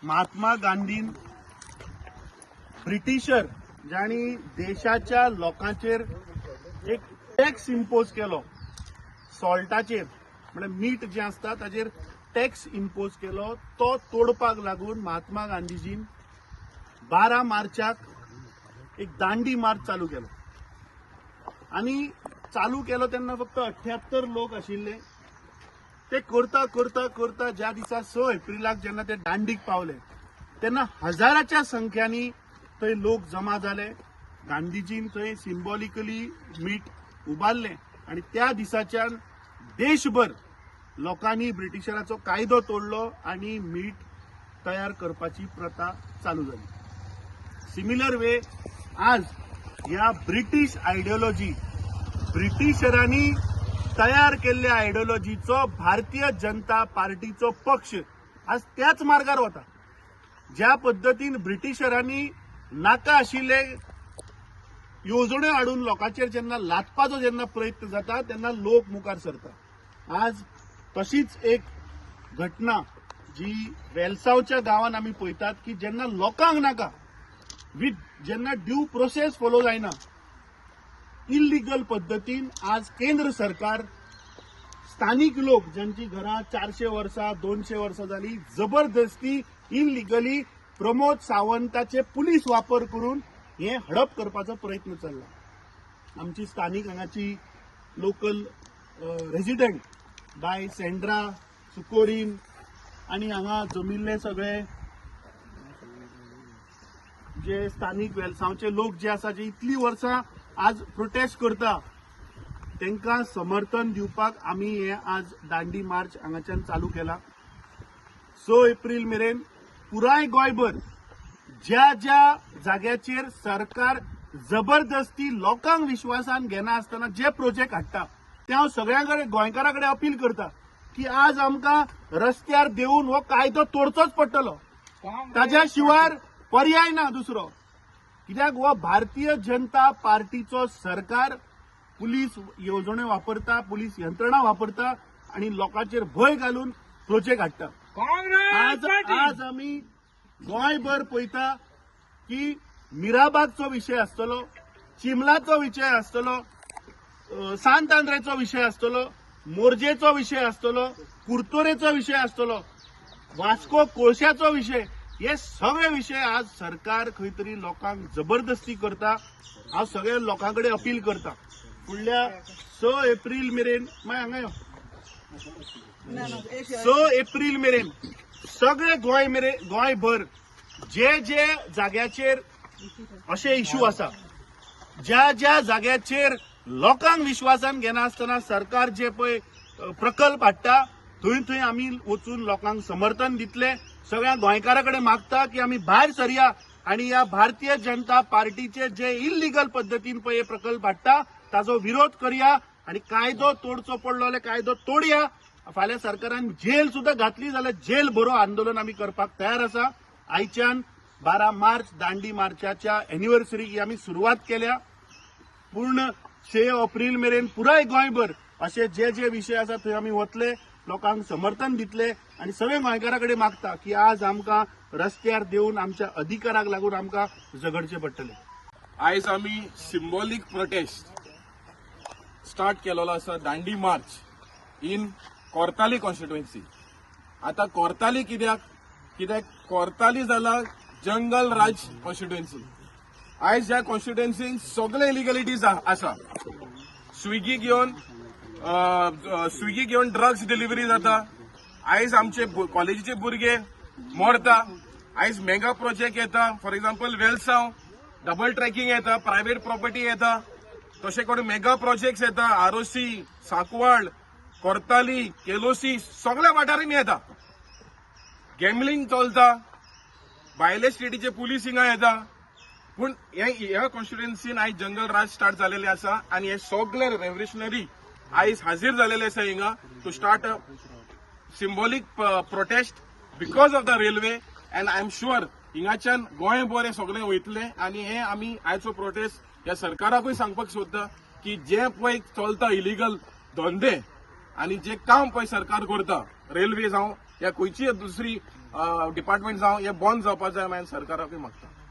Mahatma Gandhian britisher ज्यांनी देशाच्या लोकांचेर एक टॅक्स इम्पोज केलो सॉल्टाचेर म्हणजे मीठ जे असता ताचेर टॅक्स इम्पोज केलो तो तोडपाक लागून महात्मा गांधीजीन 12 मार्चाक एक दांडी मार्च चालू केलो आणि चालू केलो तेन्ना फक्त 78 लोक आशिल्ले ते करता करता करता ज्या दिसा 6 एप्रिलाक जेन्ना ते दांडीक पावले तेन्ना हजाराच्या संख्यांनी थंय लोक जमा झाले गांधीजीन थंय सिंबॉलिकली मीठ उबारले आणि त्या दिसाच्यान देशभर लोकांनी ब्रिटिशराचो कायदो तोडलो आणि मीठ तयार करपाची प्रथा चालू झाली। सिमिलर वे आज ह्या ब्रिटिश आयडियोलॉजी ब्रिटिशरांनी तयार केल्ल्या आयडियोलॉजीचो भारतीय जनता पार्टीचो पक्ष आज त्याच मार्गार वता। ज्या पद्धतीन ब्रिटिशरांनी नाका आशिल्ले येवजण्यो हाडून लोकांचेर जेन्ना लादपाचो जेन्ना प्रयत्न जाता तेन्ना लोक मुखार सरता। आज तशीच एक घटना जी वेलसावच्या गांवांत आमी पळयतात की जेन्ना लोकांक नाका जेन्ना ड्यू प्रोसेस फॉलो जायना इल्लीगल पद्धतीन आज केंद्र सरकार स्थानिक लोक ज्यांची घरां 400 वर्सां 200 वर्सां जाली जबरदस्ती इल्लीगली प्रमोद सावंताचे पुलीस वापर करून हे हडप करपाचो प्रयत्न चल्ला। आमची स्थानिक हांगाची लोकल रेजिडेंट बाय सेंड्रा सुकोरीन आणि हांगा जमिल्ले सगळे जे स्थानिक वेलसावचे लोक जे आसा जे इतली वर्सां आज प्रोटेस्ट करता तांकां समर्थन दिवपाक आमी हे आज दांडी मार्च हांगाच्यान चालू केला। 6 एप्रिल मेरेन पुराय गोंयभर ज्या ज्या जाग्याचेर सरकार जबरदस्ती लोकांक विश्वासान घेना आसतना जे प्रोजेक्ट हाडटा ते हांव सगळ्यां कडेन गोंयकारां कडेन अपील करता की आज आमकां रस्त्यार देऊन हो कायदो तोडचोच पडटलो ताज्या शिवाय पर्याय ना दुसरो। कित्याक हो भारतीय जनता पार्टीचो सरकार पुलीस येवजण्यो वापरता पुलीस यंत्रणा वापरता आणि लोकांचेर भय घालून प्रोजेक्ट हाडटा। आज आमी गोंयभर पळयता की मिराबागचो विशय आसतलो चिमलाचो विशय आसतलो सांत आंद्रेचो विशय आसतलो मोरजेचो विशय आसतलो कुर्तोरेचो विशय आसतलो वास्को कोळशाचो विशय हे सगळे विषय आज सरकार खंय तरी लोकांक जबरदस्ती करता। हांव सगळ्या लोकां कडेन अपील करता फुडल्या 6 एप्रिल मेरेन 6 एप्रिल मेरेन सगळे गोंयभर जे जे जाग्याचेर असे इश्यू आसा ज्या ज्या जाग्याचेर लोकांक विश्वासान घेना आसतना सरकार जे पळय प्रकल्प हाडटा थंय थंय आमी वचून लोकांक समर्थन दितले। सगळ्या गोंयकारां कडेन मागता की आमी भायर सरया आणि या भारतीय जनता पार्टीचे जे इल्लीगल पद्धतीन पळय प्रकल्प हाडटा ताचो विरोध करया आणि कायदो तोडचो पडलो जाल्यार कायदो तोडया। फाल्यां सरकारान जेल सुद्धा घातली जाल्यार जेल भरो आंदोलन आमी करपाक तयार आसा। आयच्यान 12 मार्च दांडी मार्चाच्या एनिव्हर्सरीक आमी सुरवात केल्या पूर्ण 6 एप्रिल मेरेन पुराय गोंयभर असे जे जे विषय आसा थंय आमी वतले लोकांक समर्थन दितले आणि सगळे गोंयकारां कडेन मागता की आज आमकां रस्त्यार देऊन आमच्या अधिकाराक लागून आमकां झगडचे पडटले। आयज आमी सिंबॉलिक प्रोटेस्ट स्टार्ट केलेलो आसा दांडी मार्च इन कोर्ताली कॉन्स्टिट्युएन्सी। आता कोर्ताली कित्याक कोर्ताली जाला जंगल राज कॉन्स्टिट्युएन्सी। आयज ह्या कॉन्स्टिट्युएन्सीन सगळे इलिगलिटीज आसा। स्विगी घेवन ड्रग्स डिलिव्हरी जाता। आयज आमचे कॉलेजीचे भुरगे मरता। आयज मेगा प्रोजेक्ट येता for example Velsao double tracking येता प्रायव्हेट प्रॉपर्टी येता तशें करून मेगा प्रोजेक्ट्स येता आरोसी सांकवाळ कोर्ताली केलोसी सगळ्या वाठारांनी येता। गॅमलिंग चलता भायले स्टेटीचे पुलीस हिंगा येता पूण ह्या कॉन्स्टिट्युएन्सीन आयज जंगल राज स्टार्ट जालेले आसा आणि हे सगळे रेव्होल्युशनरी आयज हाजीर जालेले आसा हिंगा to start a symbolic protest because of the railway and I am sure हिंगाच्यान गोंयभर हे सगळे वयतले आणि हे आमी आयचो प्रोटेस्ट ह्या सरकाराकूय सांगपाक सोदता की जे पळय चलता इलिगल धंदे आणि जे काम पळय सरकार करता रेल्वे जावं या खंयची दुसरी डिपार्टमेंट जावं हे बंद जावपाक जाय हांवें सरकाराकूय मागता.